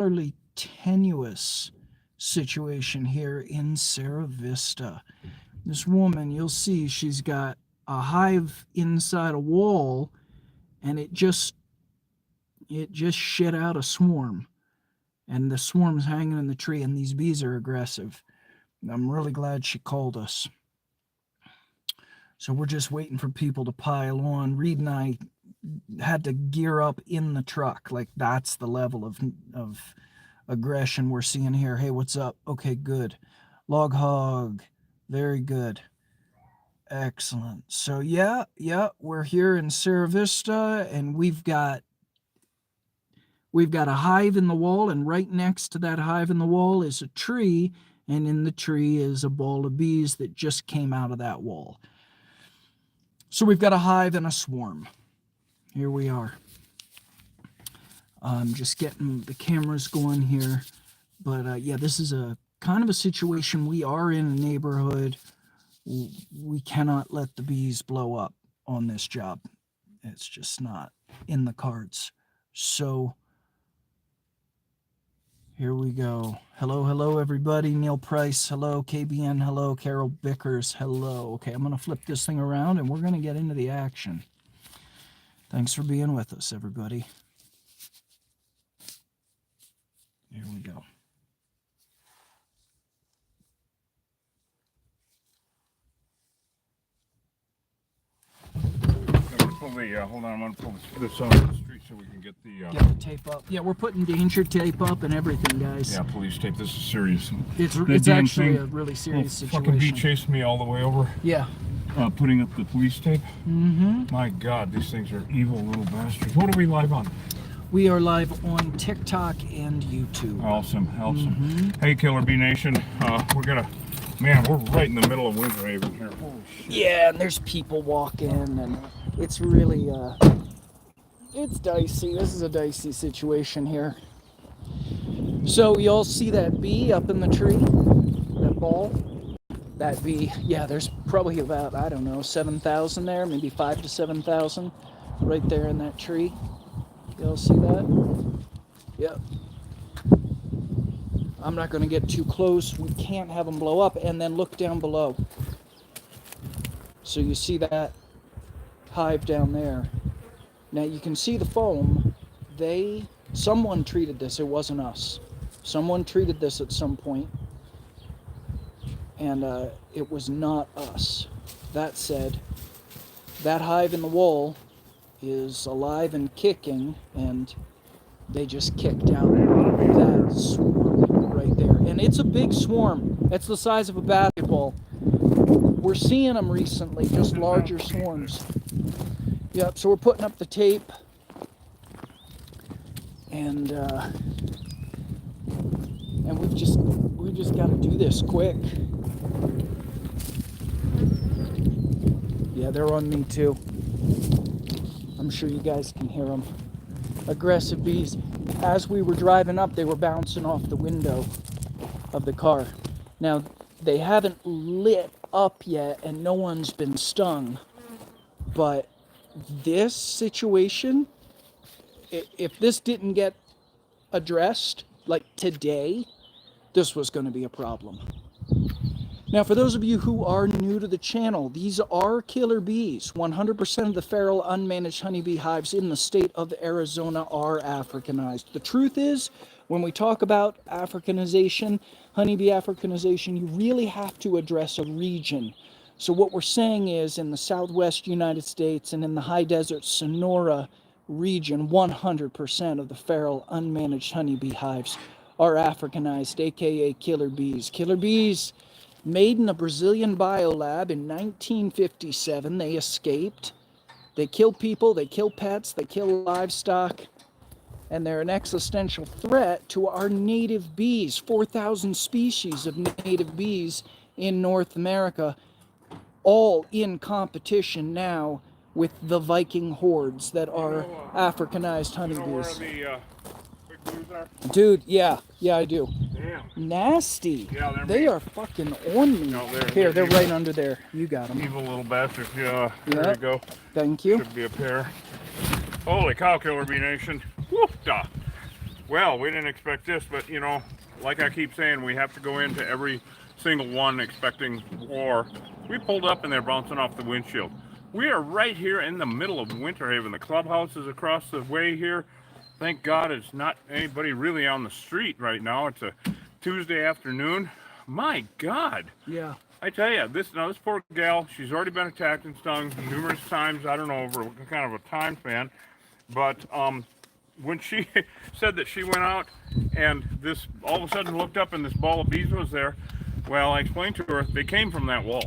fairly tenuous situation here in Sierra Vista. This woman, you'll see she's got a hive inside a wall, and it just shit out a swarm. And the swarm's hanging in the tree, and these bees are aggressive. I'm really glad she called us. So we're just waiting for people to pile on. Reed and I had to gear up in the truck. Like, that's the level of aggression we're seeing here. Hey, what's up? Okay, good. Log hog. Very good. Excellent. So yeah, we're here in Sierra Vista, and we've got a hive in the wall, and right next to that hive in the wall is a tree, and in the tree is a ball of bees that just came out of that wall. So we've got a hive and a swarm. Here we are. Just getting the cameras going here. But yeah, this is a kind of a situation. We are in a neighborhood. We cannot let the bees blow up on this job. It's just not in the cards. So here we go. Hello, everybody. Neil Price, hello. KBN, hello. Carol Bickers, hello. Okay, I'm going to flip this thing around, and we're going to get into the action. Thanks for being with us, everybody. Here we go. Hold on, I'm going to pull this off the street so we can get the tape up. Yeah, we're putting danger tape up and everything, guys. Yeah, police tape. This is serious. It's actually a really serious situation. Fucking bee chased me all the way over. Yeah. Putting up the police tape. Mm-hmm. My God, these things are evil little bastards. What are we live on? We are live on TikTok and YouTube. Awesome. Mm-hmm. Hey, Killer Bee Nation. Man, we're right in the middle of Winter Haven here. Holy shit. Yeah, and there's people walking, and it's really, it's dicey. This is a dicey situation here. So, you all see that bee up in the tree? That ball? That bee, yeah, there's probably about, I don't know, 7,000 there, maybe 5,000 to 7,000 right there in that tree. You all see that? Yep. I'm not going to get too close. We can't have them blow up. And then look down below. So you see that hive down there. Now you can see the foam. Someone treated this. It wasn't us. Someone treated this at some point. And it was not us. That said, that hive in the wall is alive and kicking, and they just kicked out that swarm right there. And it's a big swarm. It's the size of a basketball. We're seeing them recently, just larger swarms. Yep, so we're putting up the tape. And we've just got to do this quick. Yeah, they're on me too. I'm sure you guys can hear them. Aggressive bees. As we were driving up, they were bouncing off the window of the car. Now, they haven't lit up yet, and no one's been stung. But this situation, if this didn't get addressed, like today, this was going to be a problem. Now, for those of you who are new to the channel, these are killer bees. 100% of the feral unmanaged honeybee hives in the state of Arizona are Africanized. The truth is, when we talk about Africanization, honeybee Africanization, you really have to address a region. So what we're saying is, in the southwest United States and in the high desert Sonora region, 100% of the feral unmanaged honeybee hives are Africanized, aka killer bees. Killer bees made in a Brazilian biolab in 1957. They escaped. They kill people, they kill pets, they kill livestock, and they're an existential threat to our native bees. 4,000 species of native bees in North America, all in competition now with the Viking hordes that are Africanized honeybees. Dude, yeah, I do. Damn. Nasty. Yeah, they are fucking on me. No, Here, they're right under there. You got them. Evil little bastards. Yeah, there you go. Thank you. Should be a pair. Holy cow, Killer Bee Nation. Whoop-da. Well, we didn't expect this, but you know, like I keep saying, we have to go into every single one expecting war. We pulled up and they're bouncing off the windshield. We are right here in the middle of Winter Haven. The clubhouse is across the way here. Thank God it's not anybody really on the street right now. It's a Tuesday afternoon. My God. Yeah. I tell you, this poor gal, she's already been attacked and stung numerous times. I don't know over kind of a time span, but when she said that she went out and this all of a sudden looked up and this ball of bees was there, well, I explained to her they came from that wall.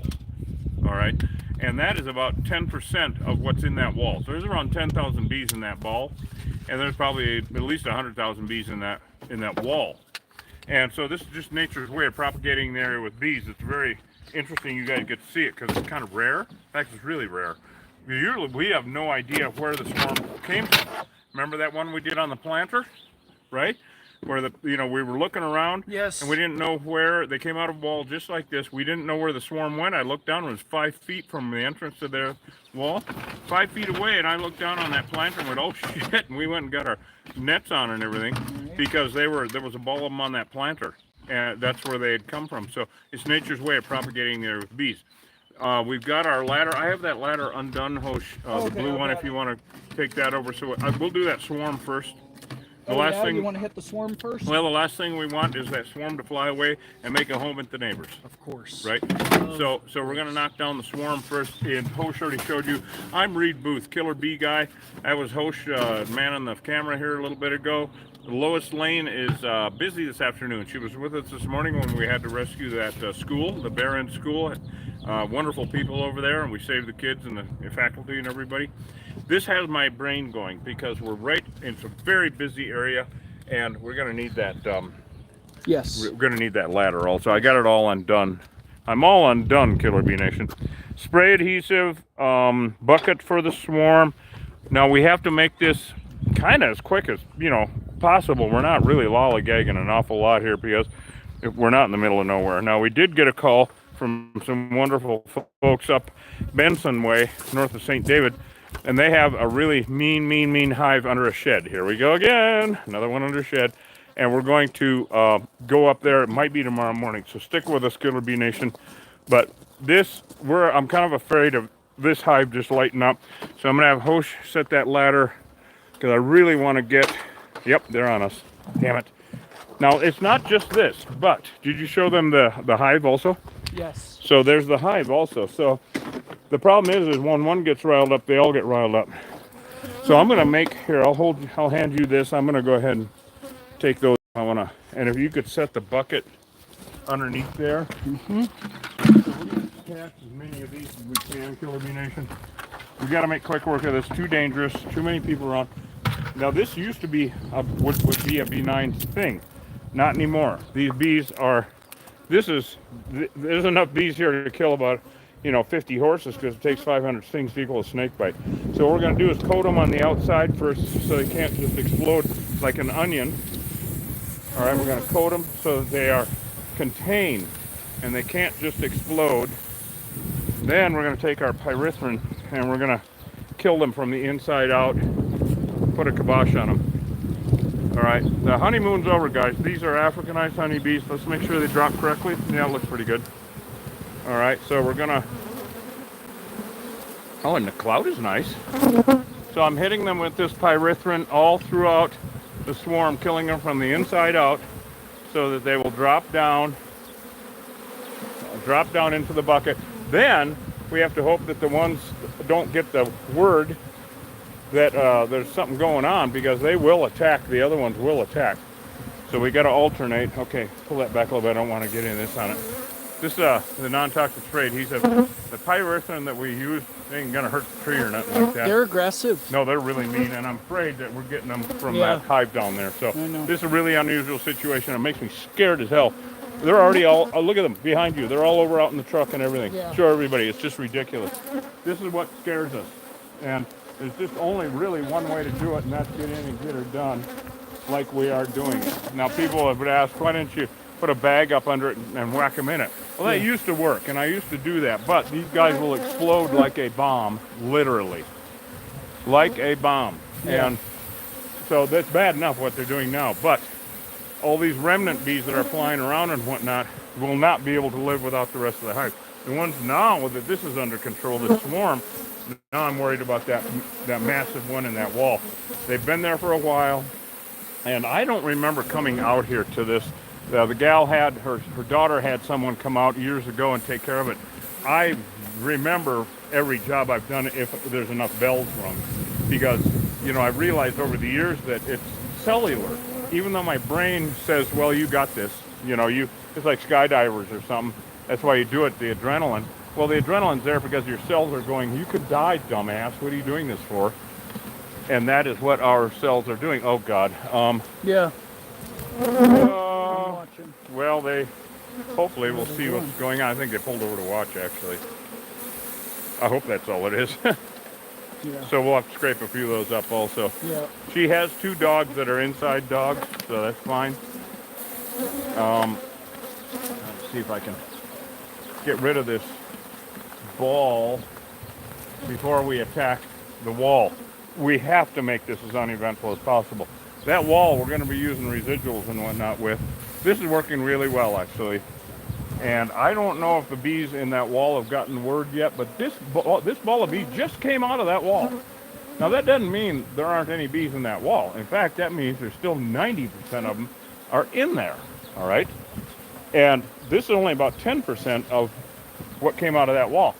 All right, and that is about 10% of what's in that wall. So there's around 10,000 bees in that ball, and there's probably at least 100,000 bees in that wall. And so this is just nature's way of propagating the area with bees. It's very interesting you guys get to see it because it's kind of rare. In fact, it's really rare. Usually we have no idea where the swarm came from. Remember that one we did on the planter, right? Where we were looking around, Yes, and we didn't know where they came out of a wall just like this. We didn't know where the swarm went. I looked down, it was 5 feet from the entrance to their wall, 5 feet away, and I looked down on that planter and went, oh shit, and we went and got our nets on and everything because there was a ball of them on that planter, and that's where they had come from. So it's nature's way of propagating there with bees. We've got our ladder. I have that ladder undone, Hosh, the blue one, if you want to take that over. So we'll do that swarm first. The last thing, you want to hit the swarm first? well, the last thing we want is that swarm to fly away and make a home at the neighbors. Of course. Right? So we're going to knock down the swarm first. And Hosh already showed you. I'm Reed Booth, killer bee guy. I was Hosh manning the camera here a little bit ago. Lois Lane is busy this afternoon. She was with us this morning when we had to rescue that school, the Barron School. Wonderful people over there, and we saved the kids and the faculty and everybody. This has my brain going because we're right in a very busy area, and we're going to need that. Yes. We're going to need that ladder also. I got it all undone. I'm all undone, Killer Bee Nation. Spray adhesive, bucket for the swarm. Now we have to make this kind of as quick as possible. We're not really lollygagging an awful lot here because we're not in the middle of nowhere. Now we did get a call from some wonderful folks up Benson Way, north of St. David, and they have a really mean hive under a shed. Here we go again, another one under a shed, and we're going to go up there. It might be tomorrow morning, so stick with us, Killer Bee Nation. But I'm kind of afraid of this hive just lighting up, so I'm gonna have Hosh set that ladder because I really want to get. Yep, they're on us. Damn it. Now it's not just this, but did you show them the hive also? Yes. So there's the hive also. So the problem is when one gets riled up, they all get riled up. So I'm gonna make here. I'll hand you this. I'm gonna go ahead and take those. And if you could set the bucket underneath there. Mm-hmm. So we're gonna cast as many of these as we can, Killer Bee Nation. We got to make quick work of this. Too dangerous. Too many people around. Now this used to be would be a benign thing. Not anymore. These bees are. There's enough bees here to kill about 50 horses because it takes 500 stings to equal a snake bite. So what we're going to do is coat them on the outside first so they can't just explode like an onion. All right, we're going to coat them so that they are contained and they can't just explode. Then we're going to take our pyrethrin and we're going to kill them from the inside out, put a kibosh on them. All right, the honeymoon's over, guys. These are Africanized honeybees. Let's make sure they drop correctly. Yeah, it looks pretty good. All right, so we're gonna. Oh, and the cloud is nice. So I'm hitting them with this pyrethrin all throughout the swarm, killing them from the inside out, so that they will drop down into the bucket. Then we have to hope that the ones don't get the word that there's something going on because they will attack. The other ones will attack. So we got to alternate. Okay, pull that back a little bit. I don't want to get in this on it. This the non-toxic spray adhesive. The pyrethrin that we use ain't gonna hurt the tree or nothing like that. They're aggressive. No, they're really mean, and I'm afraid that we're getting them from that hive down there. So this is a really unusual situation. It makes me scared as hell. They're already all. Look at them behind you. They're all over out in the truck and everything. Yeah. Show everybody. It's just ridiculous. This is what scares us, and there's just only really one way to do it, and that's get in and get her done like we are doing it. Now, people have asked, why didn't you put a bag up under it and whack them in it? Well, that used to work, and I used to do that, but these guys will explode like a bomb, literally. Like a bomb. Yeah. And So that's bad enough what they're doing now. But all these remnant bees that are flying around and whatnot will not be able to live without the rest of the hive. The ones now that this is under control, the swarm, now I'm worried about that massive one in that wall. They've been there for a while, and I don't remember coming out here to this. The gal had, her daughter had someone come out years ago and take care of it. I remember every job I've done if there's enough bells rung, because, you know, I've realized over the years that it's cellular. Even though my brain says, well, you got this, you know, it's like skydivers or something. That's why you do it, the adrenaline. Well, the adrenaline's there because your cells are going, you could die, dumbass. What are you doing this for? And that is what our cells are doing. Oh, God. Yeah. Well, hopefully we'll see what's going on. I think they pulled over to watch, actually. I hope that's all it is. Yeah. So we'll have to scrape a few of those up also. Yeah. She has 2 dogs that are inside dogs, so that's fine. Let's see if I can get rid of this ball before we attack the wall. We have to make this as uneventful as possible. That wall we're going to be using residuals and whatnot with. This is working really well, actually. And I don't know if the bees in that wall have gotten word yet, but this ball of bees just came out of that wall. Now that doesn't mean there aren't any bees in that wall. In fact, that means there's still 90% of them are in there, all right? And this is only about 10% of what came out of that wall.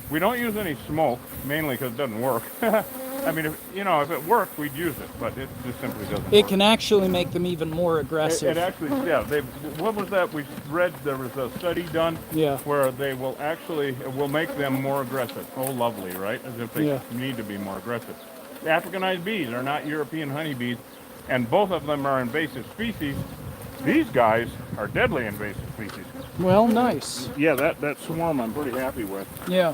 We don't use any smoke, mainly because it doesn't work. I mean, if it worked, we'd use it, but it just simply doesn't It work. can actually make them even more aggressive. It actually, yeah. What was that? We read there was a study done where they will make them more aggressive. Oh, lovely, right? As if they need to be more aggressive. The Africanized bees are not European honeybees, and both of them are invasive species. These guys are deadly invasive species. Well, nice. Yeah, that swarm I'm pretty happy with. Yeah.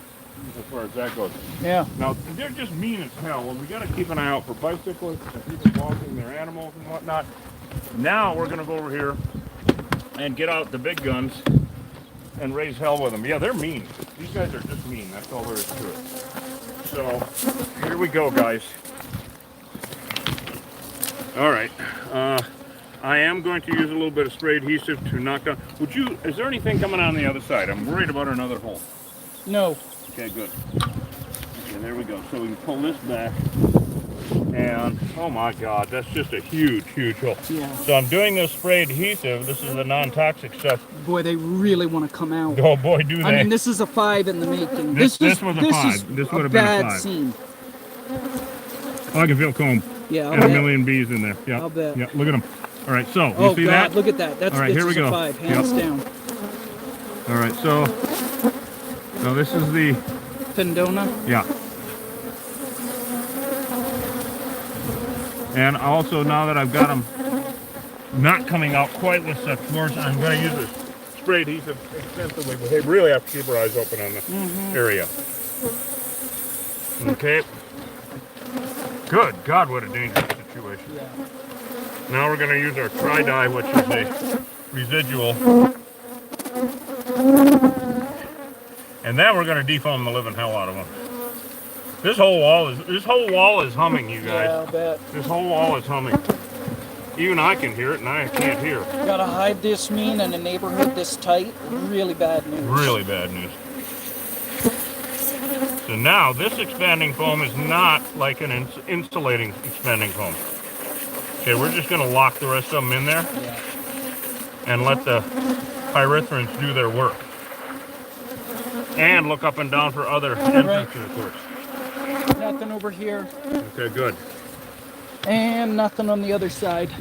As far as that goes. Yeah. Now, they're just mean as hell, and we got to keep an eye out for bicyclists and people walking their animals and whatnot. Now we're going to go over here and get out the big guns and raise hell with them. Yeah, they're mean. These guys are just mean. That's all there is to it. So, here we go, guys. All right. I am going to use a little bit of spray adhesive to knock down. Is there anything coming on the other side? I'm worried about another hole. No. Okay, good. Okay, there we go. So we can pull this back, and oh my God, that's just a huge, huge hole. Yeah. So I'm doing this spray adhesive. This is the non-toxic stuff. Boy, they really want to come out. Oh boy, do they! I mean, this is a 5 in the making. This was a 5. This would have been a 5. Scene. Oh, I can feel comb. Yeah, and a million bees in there. Yeah. I'll bet. Yeah. Look at them. All right. So Oh you see God, that? look at that. That's all right. Here we go. A 5, hands down. All right. So this is the Pendona. Yeah. And also, now that I've got them not coming out quite with such force, I'm going to use this spray adhesive extensively, but they really have to keep our eyes open on the area. Okay. Good God, what a dangerous situation. Yeah. Now we're going to use our tri-dye, which is a residual. And then we're going to defoam the living hell out of them. This whole wall is humming, you guys. Yeah, I'll bet. This whole wall is humming. Even I can hear it, and I can't hear. Gotta hide this mean in a neighborhood this tight. Really bad news. Really bad news. So now, this expanding foam is not like an insulating expanding foam. Okay, we're just going to lock the rest of them in there and let the pyrethroids do their work. And look up and down for other entrances, of course. Nothing over here. Okay, good. And nothing on the other side.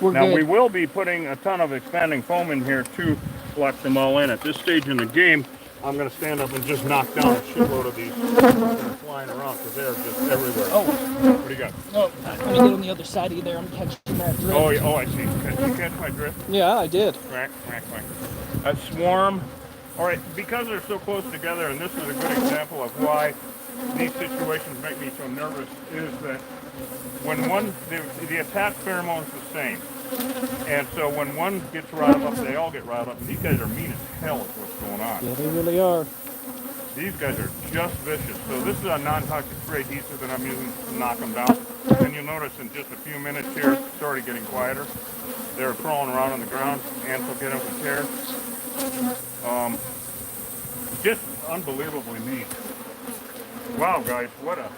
We're Now good. we will be putting a ton of expanding foam in here to lock them all in. At this stage in the game, I'm going to stand up and just knock down a shitload of these that are flying around because they're just everywhere. Oh. What do you got? Oh, let me get on the other side of you there. I'm catching that drift. Oh, I see. Did you catch my drift? Yeah, I did. Quack, quack, quack. A swarm. All right, because they're so close together, and this is a good example of why these situations make me so nervous, is that when the attack pheromone's the same. And so when one gets riled up, they all get riled up. And these guys are mean as hell is what's going on. Yeah, they really are. These guys are just vicious. So this is a non-toxic spray adhesive that I'm using to knock them down. And you'll notice in just a few minutes here, it's already getting quieter. They're crawling around on the ground. Ants will get them with tear. Just unbelievably neat. Wow, guys, what a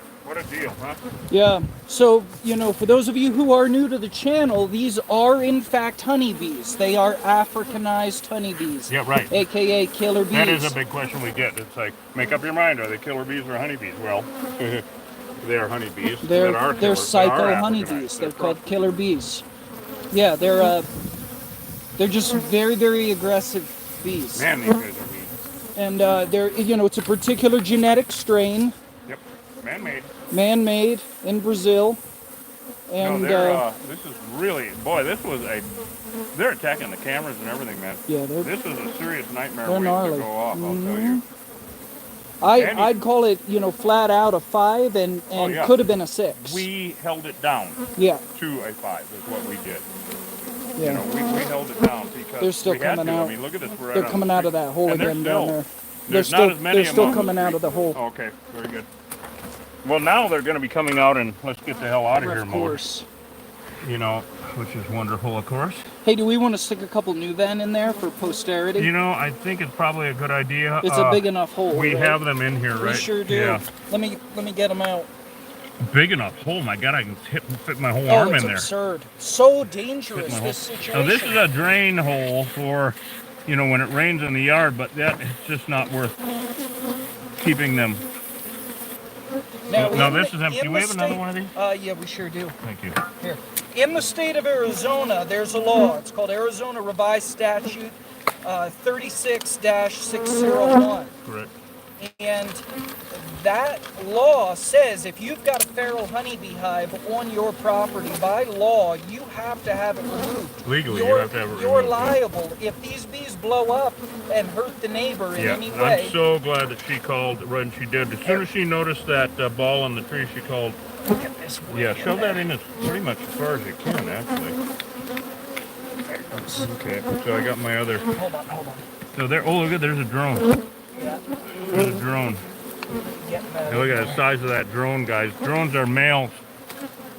deal, huh? Yeah. So, you know, for those of you who are new to the channel, these are in fact honeybees. They are Africanized honeybees. Yeah, right. AKA killer bees. That is a big question we get. It's like, make up your mind, are they killer bees or honeybees? Well, they are honeybees. They're psycho honeybees. They're called killer bees. Yeah, they're just very, very aggressive bees. Man, these guys are mean. And they're, you know, it's a particular genetic strain. Yep, man-made. Man-made in Brazil. And no, this is really, boy, they're attacking the cameras and everything, man. Yeah, this is a serious nightmare they're waiting gnarly. to go off, I'll tell you. I'd call it, you know, flat out a 5 and could have been a 6. We held it down to a 5 is what we did. Yeah. You know, we held it down because they're still we had coming to. out. I mean, look at this. They're coming out of that hole again down there. They're still coming out of the hole. Okay, very good. Well, now they're going to be coming out and let's get the hell out of here mode. Of course. You know, which is wonderful, of course. Hey, do we want to stick a couple new Ven in there for posterity? You know, I think it's probably a good idea. It's a big enough hole. We have them in here, right? We sure do. Yeah. Let me get them out. Big enough hole. My God, I can fit my whole arm in there. Absurd. So dangerous, this situation. So this is a drain hole for, you know, when it rains in the yard, but it's just not worth keeping them. Now this is empty. Do we have another one of these? Yeah, we sure do. Thank you. Here. In the state of Arizona, there's a law. It's called Arizona Revised Statute 36-601. Correct. And that law says if you've got a feral honeybee hive on your property, by law, you have to have it removed. Legally, you have to have it removed. You're liable if these bees blow up and hurt the neighbor in any way. I'm so glad that she called when she did. As soon as she noticed that ball on the tree, she called. Get this shove that in as pretty much as far as you can, actually. Okay, so I got my other. Hold on. So there. Oh, look at there's a drone. Yeah. There's a drone. Now look at the size of that drone, guys. Drones are males.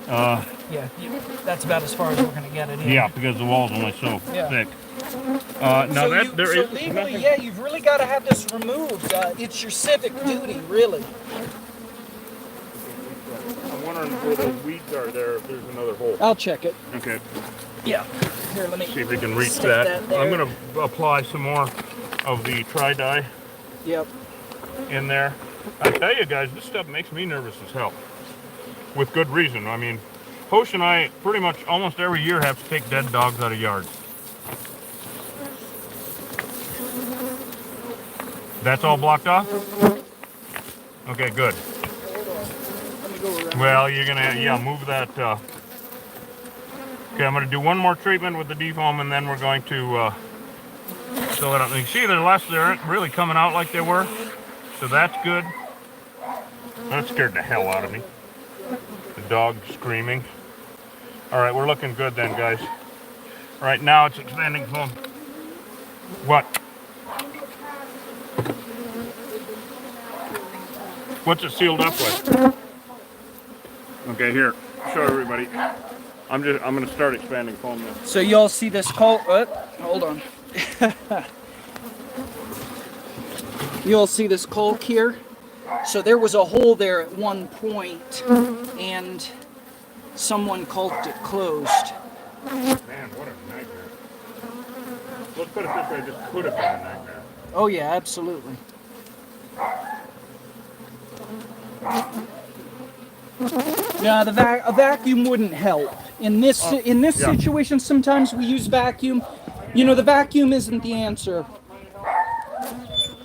Yeah, that's about as far as we're going to get it in. Yeah, because the wall's only so thick. Legally, you've really got to have this removed. It's your civic duty, really. I'm wondering where those weeds are there, if there's another hole. I'll check it. Okay. Yeah. Here, let me see if we can reach that. I'm going to apply some more of the tri-dye. Yep. In there. I tell you guys, this stuff makes me nervous as hell. With good reason. I mean, Hosh and I pretty much almost every year have to take dead dogs out of yards. That's all blocked off? Okay, good. Let me go around. Well, you're gonna, move that. Okay, I'm gonna do one more treatment with the defoam and then we're going to fill it up. You see, they aren't really coming out like they were. So that's good. That scared the hell out of me. The dog screaming. All right, we're looking good then, guys. All right, now it's expanding foam. What? What's it sealed up with? Okay, here. Show everybody. I'm going to start expanding foam now. So you all see this coal? Hold on. You all see this caulk here? So there was a hole there at one point, and someone caulked it closed. Man, what a nightmare. Let's put it this way, this could have been a nightmare. Oh yeah, absolutely. No, a vacuum wouldn't help. In this situation, sometimes we use vacuum. You know, the vacuum isn't the answer.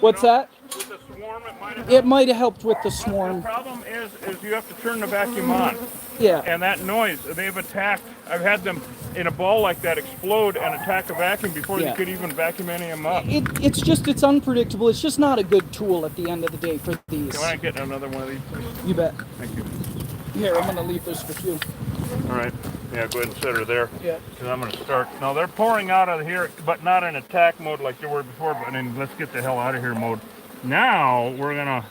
What's that? With the swarm, it might have helped with the swarm. The problem is you have to turn the vacuum on. Yeah. And that noise, they've attacked, I've had them in a ball like that explode and attack a vacuum before you could even vacuum any of them up. It's unpredictable. It's just not a good tool at the end of the day for these. Can I get another one of these, please? You bet. Thank you. Here, I'm going to leave this with you. All right. Yeah, go ahead and set her there. Yeah. Because I'm going to start. Now, they're pouring out of here, but not in attack mode like they were before, but in let's get the hell out of here mode. Now we're gonna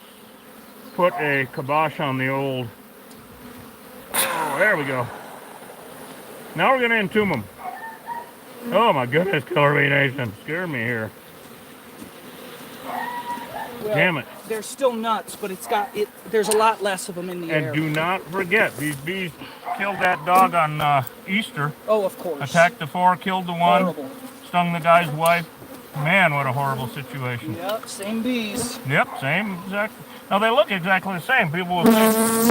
put a kibosh on the old. Oh, there we go. Now we're gonna entomb them. Oh my goodness, Killer Bee Nation, scared me here. Well, Damn it. they're still nuts, but there's a lot less of them in the air. And do not forget, these bees killed that dog on Easter. Oh, of course. Attacked the 4, killed the 1, Horrible. stung the guy's wife. Man, what a horrible situation. Yep, same bees. Yep, same exact. Now they look exactly the same. People will say,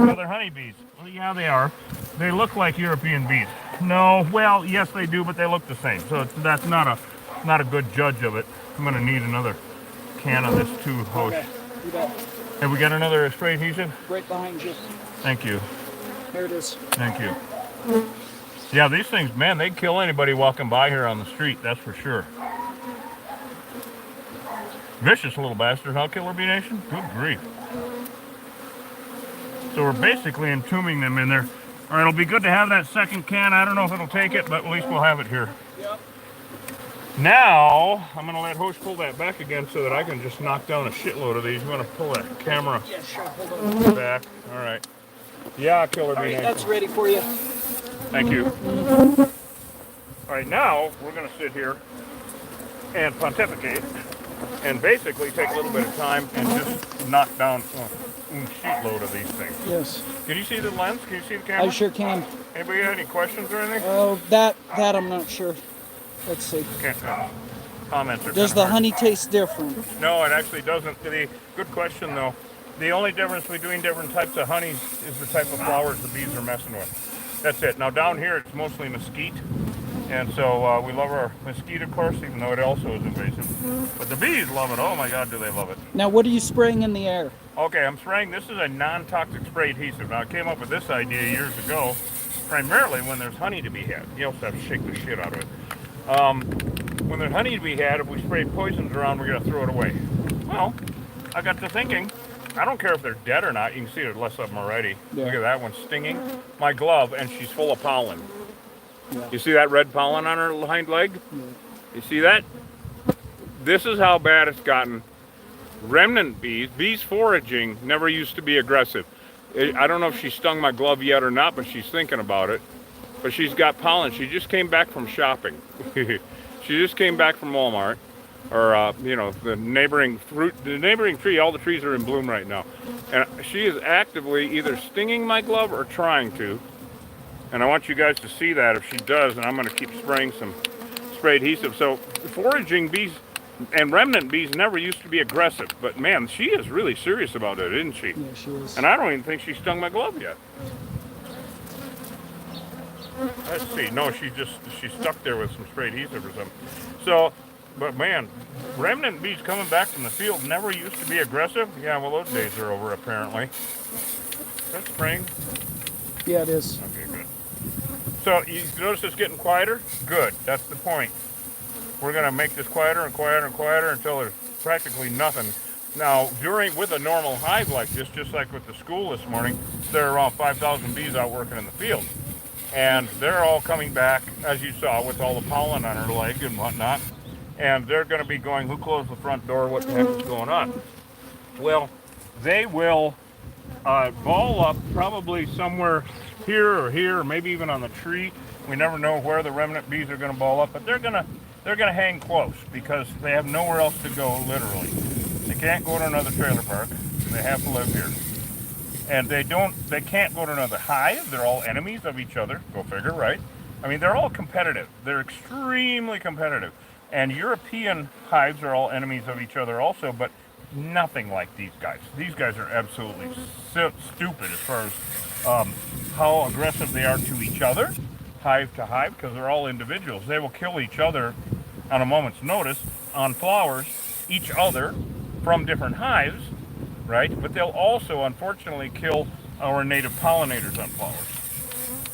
well, they're honeybees. Well, yeah, they are. They look like European bees. No, well, yes, they do, but they look the same. So that's not a good judge of it. I'm gonna need another can of this too, Hosh. Okay, you bet. Have we got another spray adhesive? Right behind you. Thank you. There it is. Thank you. Yeah, these things, man, they'd kill anybody walking by here on the street, that's for sure. Vicious little bastard, huh, Killer Bee Nation? Good grief. So we're basically entombing them in there. All right, it'll be good to have that second can. I don't know if it'll take it, but at least we'll have it here. Yep. Now, I'm going to let Hosh pull that back again so that I can just knock down a shitload of these. You want to pull that camera Yeah, sure. Hold on. back? All right. Yeah, Killer Bee All right, Nation. that's ready for you. Thank you. All right, now we're going to sit here and pontificate and basically take a little bit of time and just knock down a shitload of these things. Yes. Can you see the lens? Can you see the camera? I sure can. Anybody have any questions or anything? Oh, that I'm not sure. Let's see. Can't, comments are Does kinda the hard. honey taste different? No, it actually doesn't. Good question, though. The only difference between different types of honeys is the type of flowers the bees are messing with. That's it. Now, down here, it's mostly mesquite. And so we love our mesquite, of course, even though it also is invasive. But the bees love it. Oh, my God, do they love it. Now, what are you spraying in the air? Okay, I'm spraying. This is a non-toxic spray adhesive. Now, I came up with this idea years ago, primarily when there's honey to be had. You also have to shake the shit out of it. When there's honey to be had, if we spray poisons around, we're going to throw it away. Well, I got to thinking, I don't care if they're dead or not. You can see there's less of them already. Yeah. Look at that one stinging my glove, and she's full of pollen. Yeah. You see that red pollen on her hind leg? Yeah. You see that? This is how bad it's gotten. Remnant bees, bees foraging, never used to be aggressive. I don't know if she stung my glove yet or not, but she's thinking about it. But she's got pollen. She just came back from shopping. She just came back from Walmart, or you know, the neighboring tree. All the trees are in bloom right now, and she is actively either stinging my glove or trying to. And I want you guys to see that if she does, and I'm going to keep spraying some spray adhesive. So foraging bees and remnant bees never used to be aggressive, but man, she is really serious about it, isn't she? Yeah, she is. And I don't even think she stung my glove yet. Let's see. No, she's stuck there with some spray adhesive or something. So, but man, remnant bees coming back from the field never used to be aggressive. Yeah, well, those days are over apparently. That's spraying. Yeah, it is. Okay, good. So you notice it's getting quieter? Good. That's the point. We're going to make this quieter and quieter and quieter until there's practically nothing. Now, with a normal hive like this, just like with the school this morning, there are around 5,000 bees out working in the field. And they're all coming back, as you saw, with all the pollen on her leg and whatnot. And they're going to be going, who closed the front door? What the heck is going on? Well, they will ball up probably somewhere here or here, or maybe even on the tree. We never know where the remnant bees are going to ball up, but they're going to hang close because they have nowhere else to go, literally. They can't go to another trailer park. They have to live here. And they can't go to another hive. They're all enemies of each other. Go figure, right? I mean, they're all competitive. They're extremely competitive. And European hives are all enemies of each other also, but nothing like these guys. These guys are absolutely stupid as far as how aggressive they are to each other, hive to hive, because they're all individuals. They will kill each other on a moment's notice on flowers, each other from different hives, right? But they'll also, unfortunately, kill our native pollinators on flowers.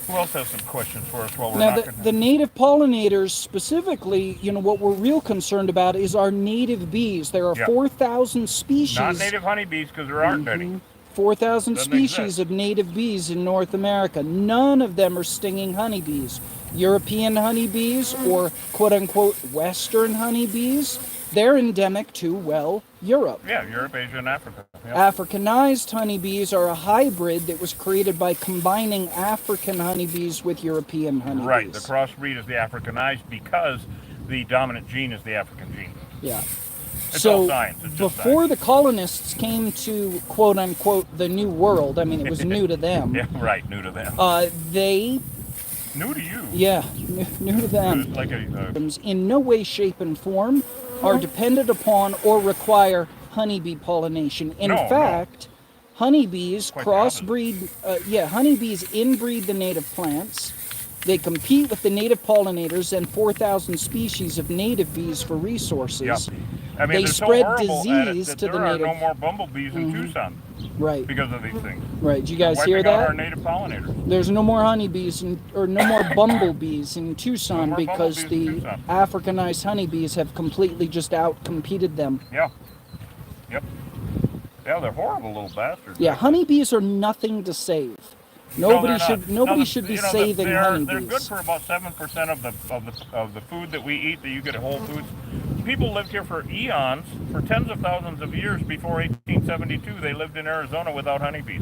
Who else has some questions for us while we're Now, knocking? the native pollinators specifically, you know, what we're real concerned about is our native bees. There are 4,000 species. Not native honeybees, because there aren't any. 4,000 Doesn't species exist. of native bees in North America. None of them are stinging honeybees. European honeybees or quote-unquote Western honeybees, They're endemic to, well, Europe. Yeah, Europe, Asia, and Africa. Yep. Africanized honeybees are a hybrid that was created by combining African honeybees with European honeybees. Right, the crossbreed is the Africanized because the dominant gene is the African gene. Yeah. It's So all science. It's just before science. the colonists came to quote unquote the New World, I mean it was new to them. Yeah, right, new to them. They New to you. Yeah, new to them. It's like In no way, shape, and form are dependent upon or require honeybee pollination. In fact, honeybees Quite crossbreed. Honeybees inbreed the native plants. They compete with the native pollinators and 4,000 species of native bees for resources. Yeah. I mean, They they're spread so horrible disease at it that to the there native. are no more bumblebees in Tucson Right. because of these things. Right. Did you guys Wiping hear out that? our native pollinators. There's no more honeybees or no more bumblebees in Tucson No more because bumblebees in the Tucson. Africanized honeybees have completely just outcompeted them. Yeah. Yep. Yeah, they're horrible little bastards. Yeah, honeybees are nothing to save. Nobody should be saving honeybees. They're good for about 7% of the food that we eat that you get at Whole Foods. People lived here for eons, for tens of thousands of years before 1872. They lived in Arizona without honeybees.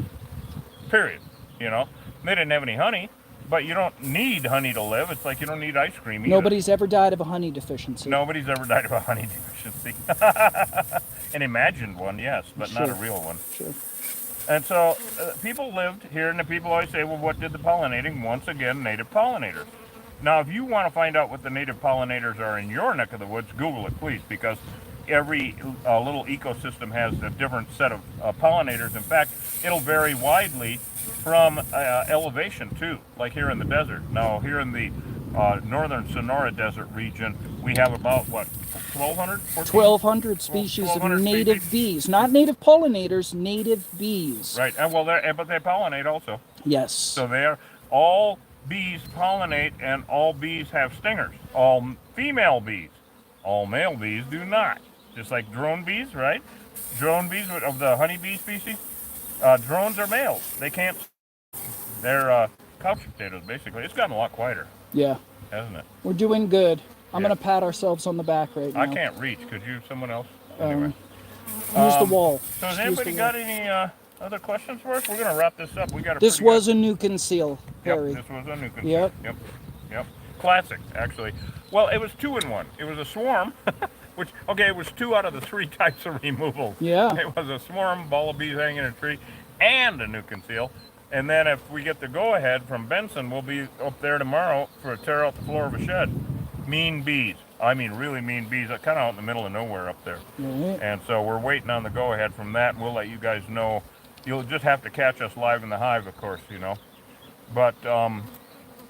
Period. You know, they didn't have any honey, but you don't need honey to live. It's like you don't need ice cream either. Nobody's ever died of a honey deficiency. Nobody's ever died of a honey deficiency. An imagined one, yes, but not a real one. Sure. And so people lived here, and the people always say, well, what did the pollinating? Once again, native pollinators. Now, if you want to find out what the native pollinators are in your neck of the woods, Google it, please, because every little ecosystem has a different set of pollinators. In fact, it'll vary widely from elevation, too, like here in the desert. Now, here in the northern Sonora Desert region, we have about, what, 1,200? 1,200 species of native bees. Not native pollinators, native bees. Right, and well, but they pollinate also. Yes. So they're all bees pollinate, and all bees have stingers. All female bees. All male bees do not. Just like drone bees, right? Drone bees of the honeybee species. Drones are males. They can't. They're couch potatoes, basically. It's gotten a lot quieter. Yeah. Hasn't it? We're doing good. I'm going to pat ourselves on the back right now. I can't reach. Could you, someone else? Anyway. Use the wall. So has anybody got any other questions for us? We're going to wrap this up. We got This was a new conceal, Harry. Yep, this was a new conceal. Yep. Classic, actually. Well, it was 2 in 1. It was a swarm, which, okay, it was 2 out of the 3 types of removal. Yeah. It was a swarm, ball of bees hanging in a tree, and a new conceal. And then if we get the go-ahead from Benson, we'll be up there tomorrow for a tear out the floor of a shed. Mean bees. I mean really mean bees. Kind of out in the middle of nowhere up there. Mm-hmm. And so we're waiting on the go-ahead from that, and we'll let you guys know. You'll just have to catch us live in the hive, of course, you know. But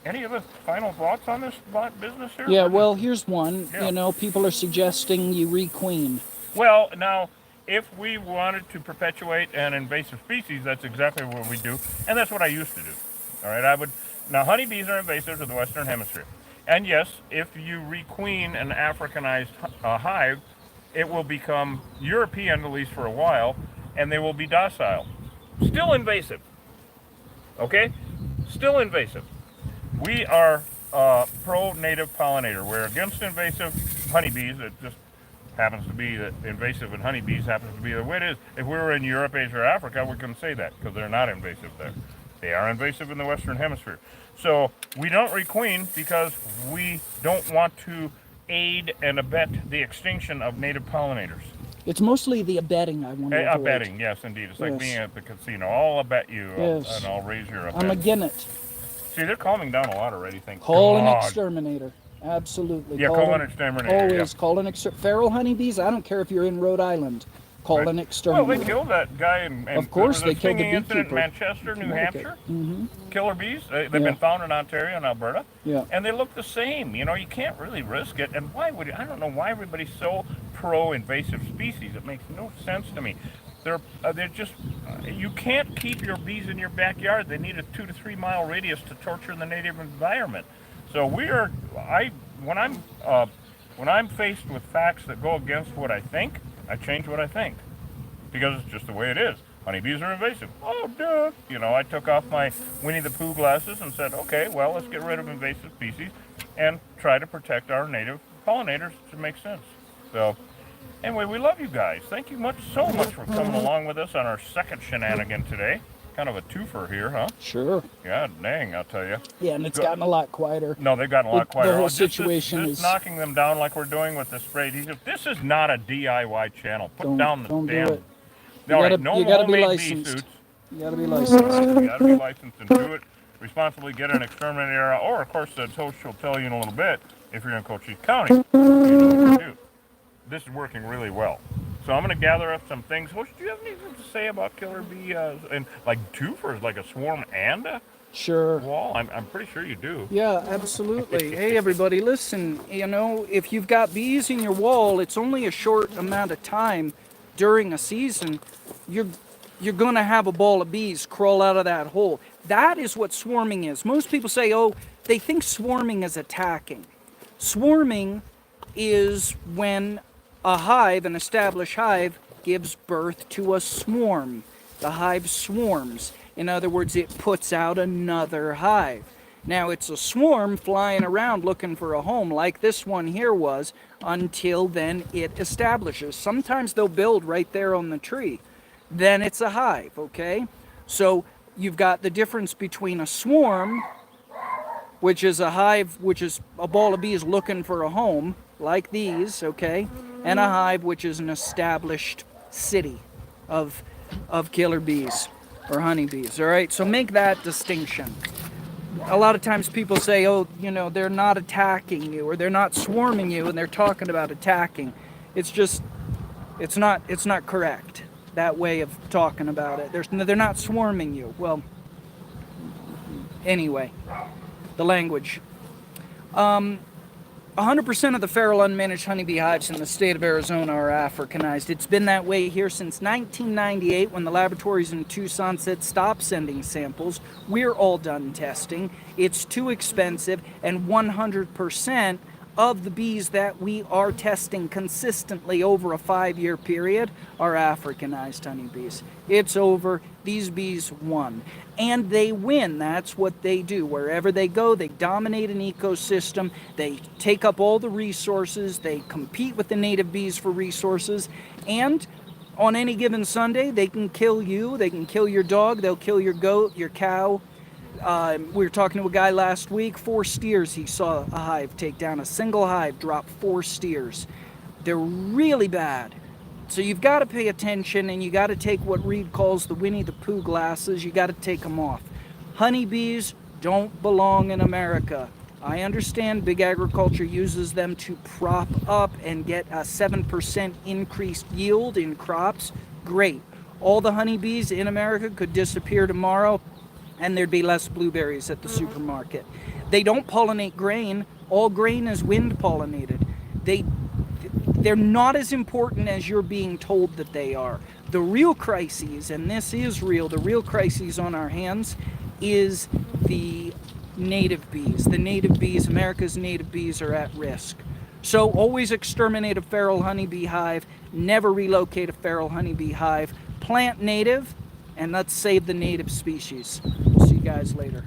any other final thoughts on this business here? Yeah, well, here's one. Yeah. You know, people are suggesting you requeen. Well, now, if we wanted to perpetuate an invasive species, that's exactly what we do, and that's what I used to do. All right, now honeybees are invasive to the Western Hemisphere, and yes, if you requeen an Africanized hive, it will become European, at least for a while, and they will be docile. Still invasive. Okay, still invasive. We are pro-native pollinator. We're against invasive honeybees. It just happens to be that invasive in honeybees happens to be the way it is. If we were in Europe, Asia, or Africa, we couldn't say that because they're not invasive there. They are invasive in the Western Hemisphere. So we don't requeen because we don't want to aid and abet the extinction of native pollinators. It's mostly the abetting I want to avoid. Abetting, yes, indeed. It's like being at the casino. I'll abet you, and I'll raise your abet. I'm against it. See, they're calming down a lot already, thank Call God. an exterminator. Absolutely. Yeah, call an exterminator. Always call an exterminator. Feral honeybees, I don't care if you're in Rhode Island. Call an exterminator. Well, they killed that guy in of course, there was they a killed the stinging incident in beekeeper. Manchester, New Hampshire. Mm-hmm. Killer bees. They've been found in Ontario and Alberta. Yeah. And they look the same. You know, you can't really risk it. And why would you? I don't know why everybody's so pro-invasive species. It makes no sense to me. They're just you can't keep your bees in your backyard. They need a 2 to 3 mile radius to torture the native environment. So when I'm faced with facts that go against what I think, I change what I think because it's just the way it is. Honeybees are invasive. Oh, duh. You know, I took off my Winnie the Pooh glasses and said, okay, well, let's get rid of invasive species and try to protect our native pollinators to make sense. So Anyway, we love you guys. Thank you so much for coming along with us on our second shenanigan today. Kind of a twofer here, huh? Sure. Yeah, dang, I'll tell you. Yeah, and it's gotten a lot quieter. No, they've gotten a lot quieter. The whole Just situation this is knocking them down like we're doing with the spray adhesive. This is not a DIY channel. Put down the don't damn. do it. All right, no homemade bee licensed. suits. You gotta be licensed. You gotta be licensed and do it responsibly. Get an exterminate area, or of course the coach will tell you in a little bit if you're in Cochise County. You know what to do. This is working really well. So I'm going to gather up some things. Coach, do you have anything to say about killer bee and like twofers, like a swarm and a Sure. wall? I'm pretty sure you do. Yeah, absolutely. Hey, everybody, listen. You know, if you've got bees in your wall, it's only a short amount of time during a season. You're going to have a ball of bees crawl out of that hole. That is what swarming is. Most people say, oh, they think swarming is attacking. Swarming is when a hive, an established hive, gives birth to a swarm. The hive swarms. In other words, it puts out another hive. Now, it's a swarm flying around looking for a home, like this one here was, until then it establishes. Sometimes they'll build right there on the tree. Then it's a hive, okay? So you've got the difference between a swarm, which is a hive, which is a ball of bees looking for a home, like these, okay? And a hive, which is an established city of killer bees or honeybees, all right? So make that distinction. A lot of times people say, oh, you know, they're not attacking you or they're not swarming you, and they're talking about attacking. It's just, it's not correct, that way of talking about it. They're not swarming you. Well, anyway, the language. 100% of the feral unmanaged honeybee hives in the state of Arizona are Africanized. It's been that way here since 1998, when the laboratories in Tucson said stop sending samples. We're all done testing. It's too expensive, and 100% of the bees that we are testing consistently over a 5-year period are Africanized honeybees. It's over. These bees won. And they win. That's what they do. Wherever they go, they dominate an ecosystem. They take up all the resources. They compete with the native bees for resources. And on any given Sunday, they can kill you. They can kill your dog. They'll kill your goat, your cow. We were talking to a guy last week, 4 steers he saw a hive take down. A single hive dropped 4 steers. They're really bad. So you've got to pay attention, and you got to take what Reed calls the Winnie the Pooh glasses. You got to take them off. Honeybees don't belong in America. I understand big agriculture uses them to prop up and get a 7% increased yield in crops. Great. All the honeybees in America could disappear tomorrow, and there'd be less blueberries at the supermarket. They don't pollinate grain. All grain is wind pollinated. They're not as important as you're being told that they are. The real crises, and this is real, the real crises on our hands is the native bees. The native bees, America's native bees, are at risk. So always exterminate a feral honeybee hive. Never relocate a feral honeybee hive. Plant native, and let's save the native species. We'll see you guys later.